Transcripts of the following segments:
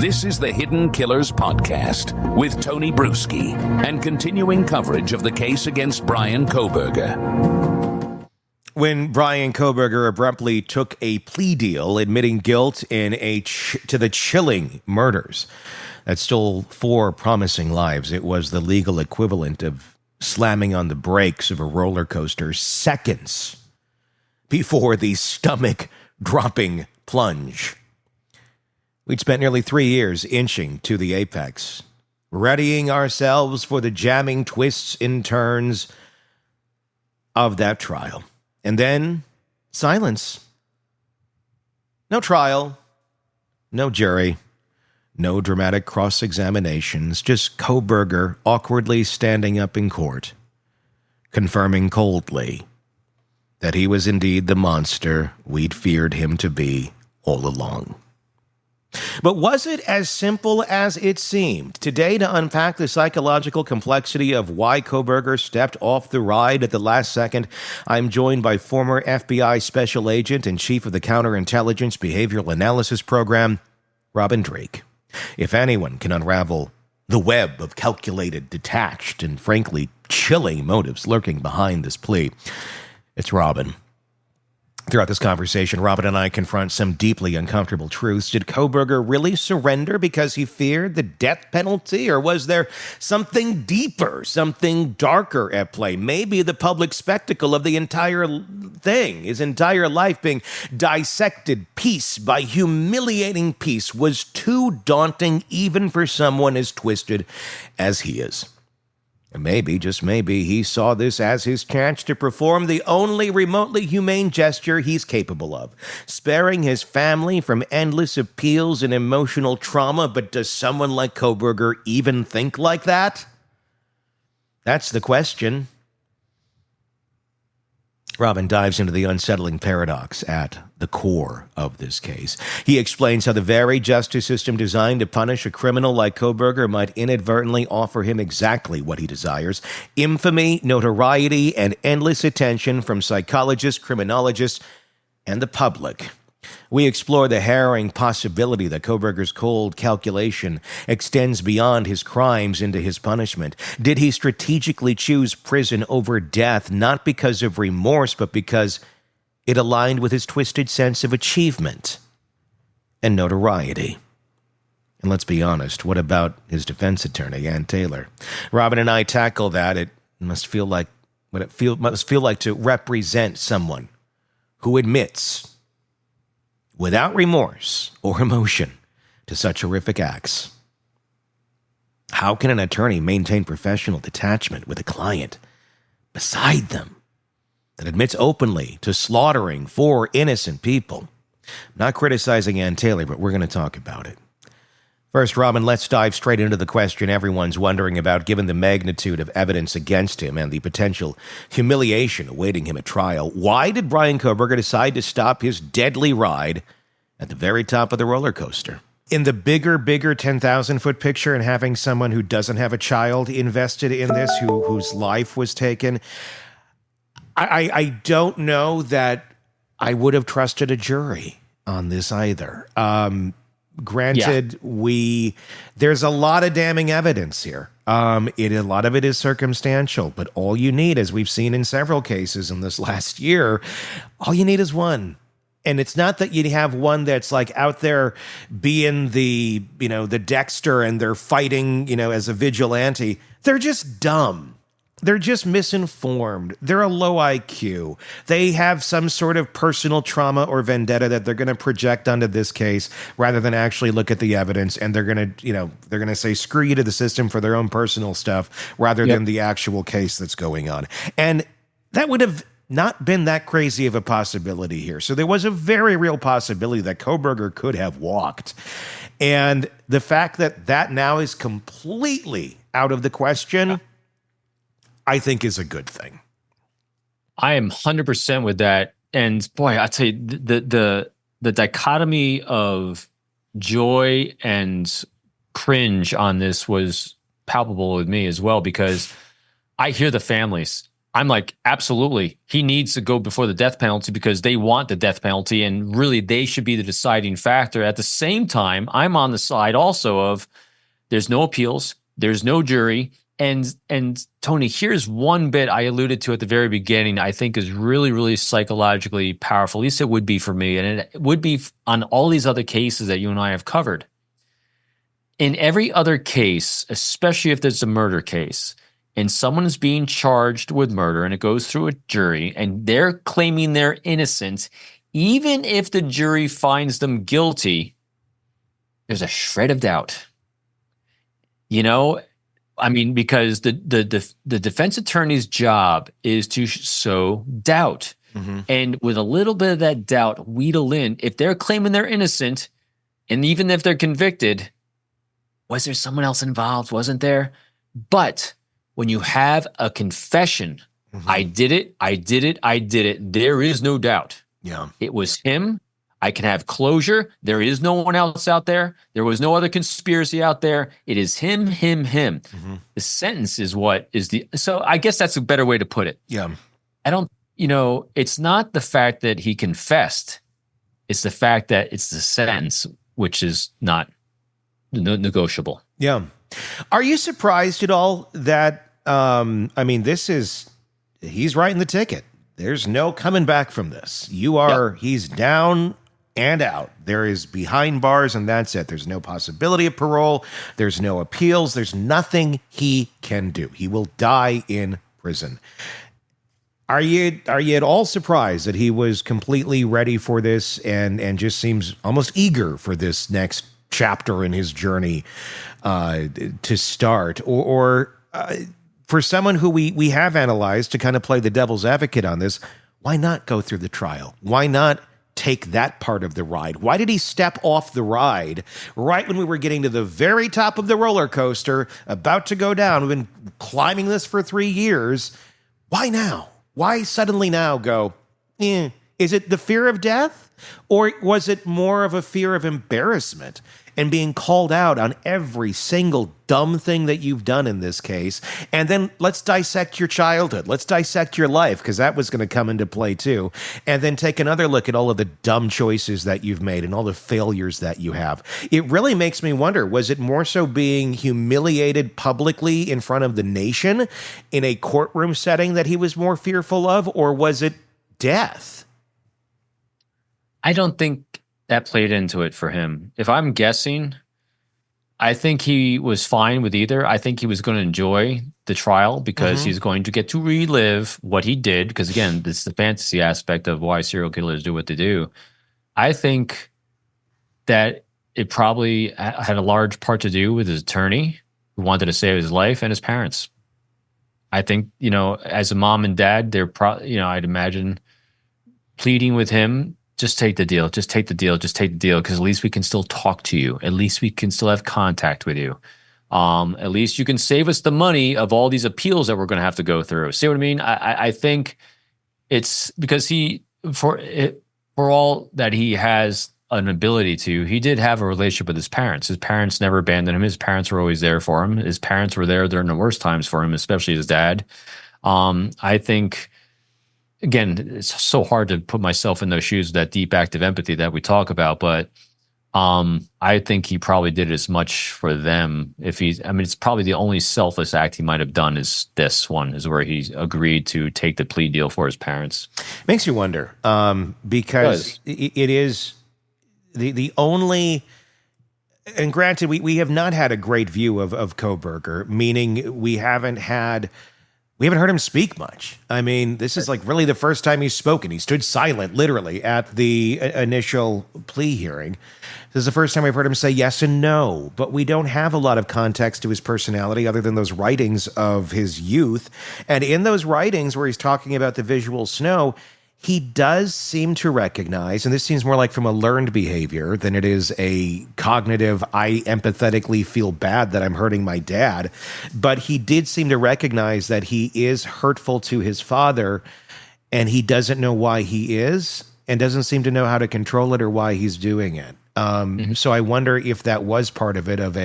This is the Hidden Killers Podcast with Tony Bruschi and continuing coverage of the case against Bryan Kohberger. When Bryan Kohberger abruptly took a plea deal admitting guilt in to the chilling murders that stole 4 promising lives, it was the legal equivalent of slamming on the brakes of a roller coaster seconds before the stomach-dropping plunge. We'd spent nearly 3 years inching to the apex, readying ourselves for the jamming twists and turns of that trial. And then, silence. No trial, no jury, no dramatic cross-examinations, just Kohberger awkwardly standing up in court, confirming coldly that he was indeed the monster we'd feared him to be all along. But was it as simple as it seemed? Today, to unpack the psychological complexity of why Kohberger stepped off the ride at the last second, I'm joined by former FBI Special Agent and Chief of the Counterintelligence Behavioral Analysis Program, Robin Dreeke. If anyone can unravel the web of calculated, detached, and frankly chilling motives lurking behind this plea, it's Robin. Throughout this conversation, Robin and I confront some deeply uncomfortable truths. Did Kohberger really surrender because he feared the death penalty? Or was there something deeper, something darker at play? Maybe the public spectacle of the entire thing, his entire life being dissected piece by humiliating piece, was too daunting even for someone as twisted as he is. And maybe, just maybe, he saw this as his chance to perform the only remotely humane gesture he's capable of, sparing his family from endless appeals and emotional trauma. But does someone like Kohberger even think like that? That's the question. Robin dives into the unsettling paradox at the core of this case. He explains how the very justice system designed to punish a criminal like Kohberger might inadvertently offer him exactly what he desires: infamy, notoriety, and endless attention from psychologists, criminologists, and the public. We explore the harrowing possibility that Kohberger's cold calculation extends beyond his crimes into his punishment. Did he strategically choose prison over death, not because of remorse, but because it aligned with his twisted sense of achievement and notoriety? And let's be honest, what about his defense attorney, Ann Taylor? Robin and I tackle that. It must feel like must feel like to represent someone who admits without remorse or emotion to such horrific acts. How can an attorney maintain professional detachment with a client beside them that admits openly to slaughtering 4 innocent people? I'm not criticizing Ann Taylor, but we're going to talk about it. First, Robin, let's dive straight into the question everyone's wondering about, given the magnitude of evidence against him and the potential humiliation awaiting him at trial. Why did Bryan Kohberger decide to stop his deadly ride at the very top of the roller coaster? In the bigger 10,000-foot picture, and having someone who doesn't have a child invested in this, whose life was taken, I don't know that I would have trusted a jury on this either. Granted, there's a lot of damning evidence here. A lot of it is circumstantial, but all you need, as we've seen in several cases in this last year, all you need is one. And it's not that you have one that's like out there being the Dexter and they're fighting, as a vigilante. They're just dumb. They're just misinformed. They're a low IQ. They have some sort of personal trauma or vendetta that they're going to project onto this case rather than actually look at the evidence. And they're going to say screw you to the system for their own personal stuff rather than the actual case that's going on. And that would have not been that crazy of a possibility here. So there was a very real possibility that Kohberger could have walked. And the fact that now is completely out of the question, I think, is a good thing. I am 100% with that. And boy, I tell you, the dichotomy of joy and cringe on this was palpable with me as well, because I hear the families I'm like, absolutely. He needs to go before the death penalty because they want the death penalty, and really they should be the deciding factor. At the same time, I'm on the side also of there's no appeals, there's no jury. And Tony, here's one bit I alluded to at the very beginning I think is really, really psychologically powerful. At least it would be for me, and it would be on all these other cases that you and I have covered. In every other case, especially if there's a murder case, and someone is being charged with murder and it goes through a jury and they're claiming they're innocent, even if the jury finds them guilty, there's a shred of doubt. I mean, because the defense attorney's job is to sow doubt. Mm-hmm. And with a little bit of that doubt, wheedle in, if they're claiming they're innocent, and even if they're convicted, was there someone else involved? Wasn't there? But when you have a confession, mm-hmm. I did it, there is no doubt. Yeah. It was him. I can have closure. There is no one else out there. There was no other conspiracy out there. It is him. Mm-hmm. The sentence is what is so I guess that's a better way to put it. Yeah. It's not the fact that he confessed. It's the fact that it's the sentence, which is not negotiable. Yeah. Are you surprised at all that, he's writing the ticket. There's no coming back from this. He's down and out. There is behind bars and that's it. There's no possibility of parole. There's no appeals. There's nothing he can do. He will die in prison. Are you at all surprised that he was completely ready for this and just seems almost eager for this next chapter in his journey to start? Or for someone who we have analyzed to kind of play the devil's advocate on this, why not go through the trial? Why not take that part of the ride? Why did he step off the ride right when we were getting to the very top of the roller coaster, about to go down? We've been climbing this for 3 years. Why now? Why suddenly now go, Is it the fear of death? Or was it more of a fear of embarrassment and being called out on every single dumb thing that you've done in this case? And then let's dissect your childhood. Let's dissect your life, because that was going to come into play too. And then take another look at all of the dumb choices that you've made and all the failures that you have. It really makes me wonder, was it more so being humiliated publicly in front of the nation in a courtroom setting that he was more fearful of, or was it death? I don't think that played into it for him. If I'm guessing, I think he was fine with either. I think he was going to enjoy the trial because he's going to get to relive what he did. Because again, this is the fantasy aspect of why serial killers do what they do. I think that it probably had a large part to do with his attorney who wanted to save his life and his parents. I think, as a mom and dad, they're probably, I'd imagine pleading with him, just take the deal, just take the deal, because at least we can still talk to you. At least we can still have contact with you. At least you can save us the money of all these appeals that we're going to have to go through. See what I mean? I think it's because for all that he has an ability to, he did have a relationship with his parents. His parents never abandoned him. His parents were always there for him. His parents were there during the worst times for him, especially his dad. I think, again, it's so hard to put myself in those shoes, that deep active empathy that we talk about. But I think he probably did as much for them. It's probably the only selfless act he might have done is this one, is where he agreed to take the plea deal for his parents. Makes you wonder, because it is the only, and granted, we have not had a great view of Kohberger, meaning we haven't heard him speak much. I mean, this is like really the first time he's spoken. He stood silent, literally, at the initial plea hearing. This is the first time I've heard him say yes and no, but we don't have a lot of context to his personality other than those writings of his youth. And in those writings where he's talking about the visual snow, he does seem to recognize, and this seems more like from a learned behavior than it is a cognitive, I empathetically feel bad that I'm hurting my dad, but he did seem to recognize that he is hurtful to his father, and he doesn't know why he is, and doesn't seem to know how to control it or why he's doing it. So I wonder if that was part of it, of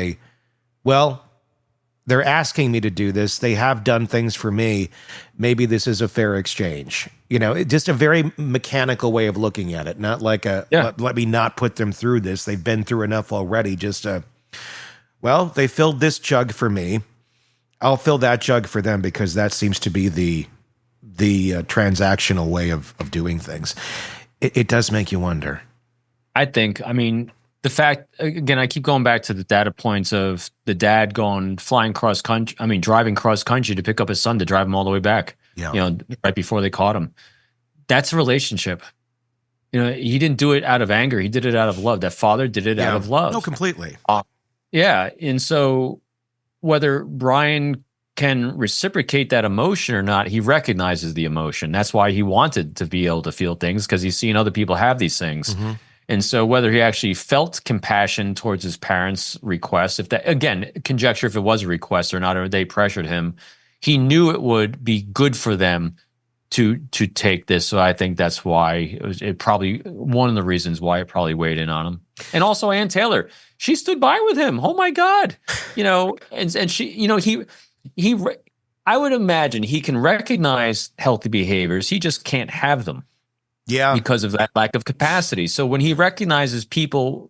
they're asking me to do this. They have done things for me. Maybe this is a fair exchange. Just a very mechanical way of looking at it. Not like let me not put them through this. They've been through enough already. They filled this jug for me. I'll fill that jug for them because that seems to be the transactional way of doing things. It does make you wonder. The fact, again, I keep going back to the data points of the dad driving cross country to pick up his son to drive him all the way back, right before they caught him. That's a relationship. He didn't do it out of anger. He did it out of love. That father did it out of love. No, completely. And so whether Bryan can reciprocate that emotion or not, he recognizes the emotion. That's why he wanted to be able to feel things, because he's seen other people have these things. Mm-hmm. And so whether he actually felt compassion towards his parents' request, if that, again, conjecture if it was a request or not, or they pressured him, he knew it would be good for them to take this. So I think that's why it probably one of the reasons why it probably weighed in on him. And also Ann Taylor, she stood by with him. Oh my God, and she, I would imagine he can recognize healthy behaviors. He just can't have them. Yeah. Because of that lack of capacity. So when he recognizes people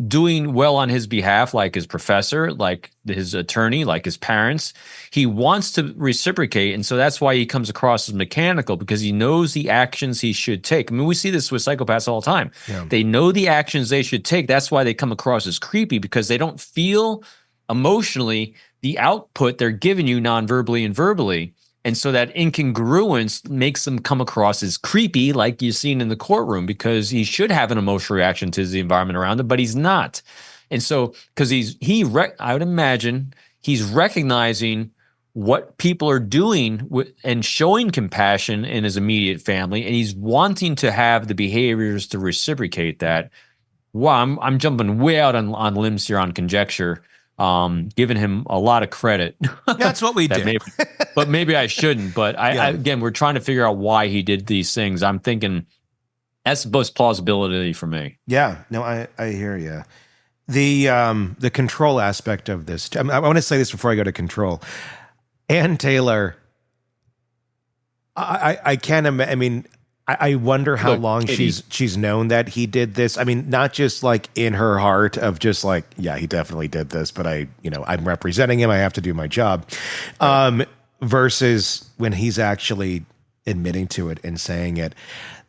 doing well on his behalf, like his professor, like his attorney, like his parents, he wants to reciprocate. And so that's why he comes across as mechanical, because he knows the actions he should take. We see this with psychopaths all the time. Yeah. They know the actions they should take. That's why they come across as creepy, because they don't feel emotionally the output they're giving you non-verbally and verbally. And so that incongruence makes them come across as creepy, like you've seen in the courtroom, because he should have an emotional reaction to the environment around him, but he's not. And so, because I would imagine he's recognizing what people are doing and showing compassion in his immediate family, and he's wanting to have the behaviors to reciprocate that. Wow, I'm jumping way out on limbs here on conjecture. Giving him a lot of credit. That's what we did. Maybe I shouldn't. But again, we're trying to figure out why he did these things. I'm thinking that's the most plausibility for me. Yeah, no, I hear you. The control aspect of this. I want to say this before I go to control. Ann Taylor, I can't imagine. I wonder how long she's known that he did this. Not just like in her heart of just like, yeah, he definitely did this, but I'm representing him. I have to do my job. Versus when he's actually admitting to it and saying it.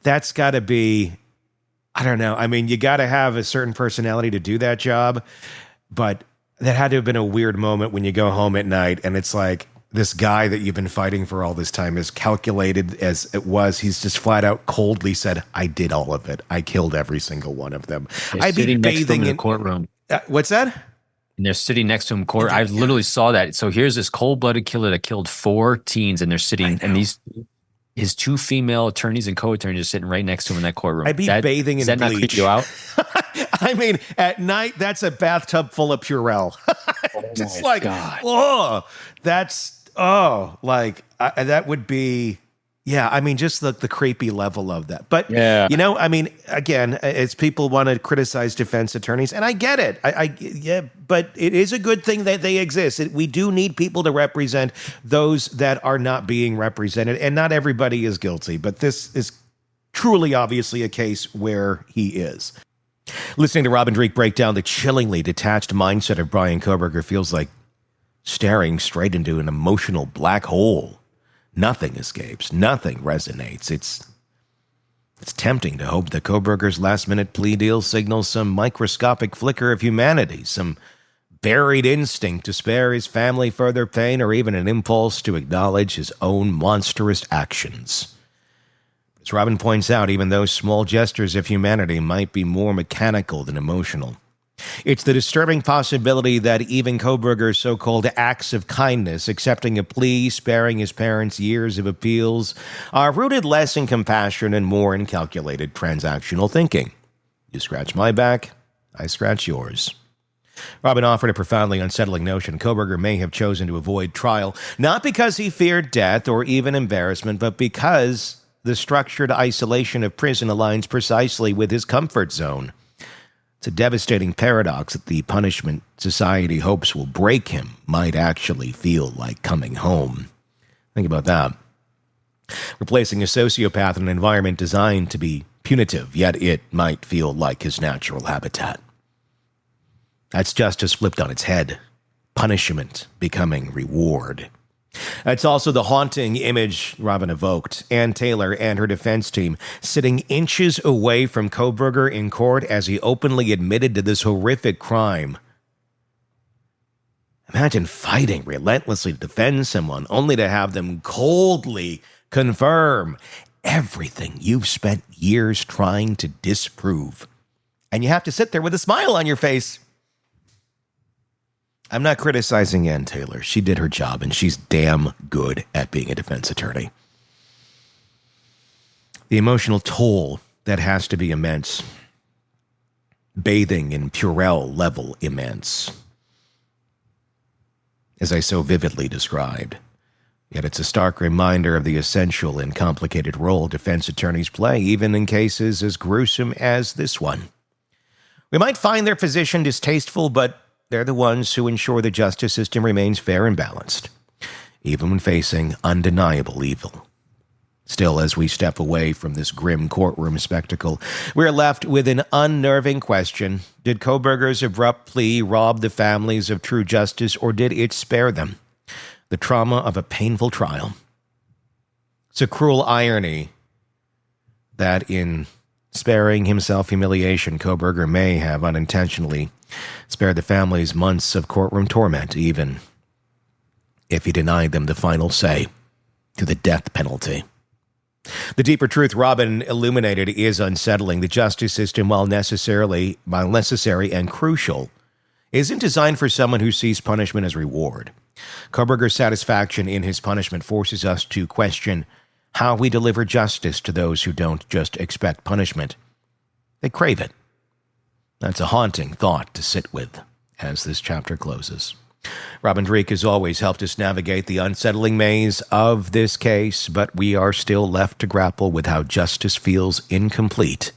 That's got to be, I don't know. You got to have a certain personality to do that job, but that had to have been a weird moment when you go home at night and it's like, this guy that you've been fighting for all this time, as calculated as it was, he's just flat out coldly said, I did all of it. I killed every single one of them. I'd be bathing in the courtroom. What's that? And they're sitting next to him. I literally saw that. So here's this cold-blooded killer that killed 4 teens, and they're sitting, and his 2 female attorneys and co-attorneys are sitting right next to him in that courtroom. I'd be bathing in bleach. Does that not creep you out? At night, that's a bathtub full of Purell. Just like, God. That would be, just the creepy level of that. But, again, as people want to criticize defense attorneys, and I get it. But it is a good thing that they exist. We do need people to represent those that are not being represented, and not everybody is guilty. But this is truly, obviously, a case where he is. Listening to Robin Dreeke break down the chillingly detached mindset of Bryan Kohberger feels like staring straight into an emotional black hole. Nothing escapes. Nothing resonates. It's tempting to hope that Kohberger's last-minute plea deal signals some microscopic flicker of humanity, some buried instinct to spare his family further pain, or even an impulse to acknowledge his own monstrous actions. As Robin points out, even those small gestures of humanity might be more mechanical than emotional. It's the disturbing possibility that even Kohberger's so-called acts of kindness, accepting a plea, sparing his parents years of appeals, are rooted less in compassion and more in calculated transactional thinking. You scratch my back, I scratch yours. Robin offered a profoundly unsettling notion. Kohberger may have chosen to avoid trial, not because he feared death or even embarrassment, but because the structured isolation of prison aligns precisely with his comfort zone. It's a devastating paradox that the punishment society hopes will break him might actually feel like coming home. Think about that. Replacing a sociopath in an environment designed to be punitive, yet it might feel like his natural habitat. That's justice flipped on its head. Punishment becoming reward. It's also the haunting image Robin evoked. Ann Taylor and her defense team sitting inches away from Kohberger in court as he openly admitted to this horrific crime. Imagine fighting relentlessly to defend someone only to have them coldly confirm everything you've spent years trying to disprove. And you have to sit there with a smile on your face. I'm not criticizing Ann Taylor. She did her job, and she's damn good at being a defense attorney. The emotional toll that has to be immense. Bathing in Purell level immense. As I so vividly described. Yet it's a stark reminder of the essential and complicated role defense attorneys play, even in cases as gruesome as this one. We might find their position distasteful, but they're the ones who ensure the justice system remains fair and balanced, even when facing undeniable evil. Still, as we step away from this grim courtroom spectacle, we're left with an unnerving question. Did Kohberger's abrupt plea rob the families of true justice, or did it spare them the trauma of a painful trial? It's a cruel irony that in sparing himself humiliation, Kohberger may have unintentionally spared the families months of courtroom torment, even if he denied them the final say to the death penalty. The deeper truth Robin illuminated is unsettling. The justice system, while necessary and crucial, isn't designed for someone who sees punishment as reward. Kohberger's satisfaction in his punishment forces us to question how we deliver justice to those who don't just expect punishment. They crave it. That's a haunting thought to sit with as this chapter closes. Robin Dreeke has always helped us navigate the unsettling maze of this case, but we are still left to grapple with how justice feels incomplete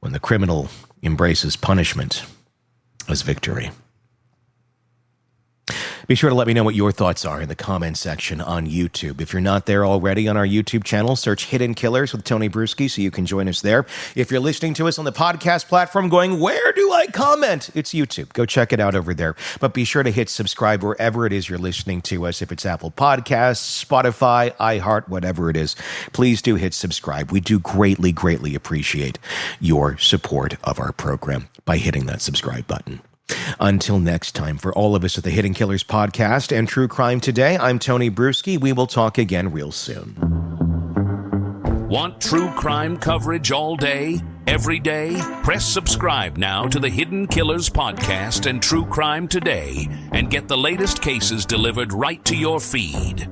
when the criminal embraces punishment as victory. Be sure to let me know what your thoughts are in the comments section on YouTube. If you're not there already on our YouTube channel, search Hidden Killers with Tony Bruschi so you can join us there. If you're listening to us on the podcast platform going, where do I comment? It's YouTube. Go check it out over there. But be sure to hit subscribe wherever it is you're listening to us. If it's Apple Podcasts, Spotify, iHeart, whatever it is, please do hit subscribe. We do greatly, greatly appreciate your support of our program by hitting that subscribe button. Until next time, for all of us at the Hidden Killers podcast and True Crime Today, I'm Tony Bruschi. We will talk again real soon. Want true crime coverage all day, every day? Press subscribe now to the Hidden Killers podcast and True Crime Today and get the latest cases delivered right to your feed.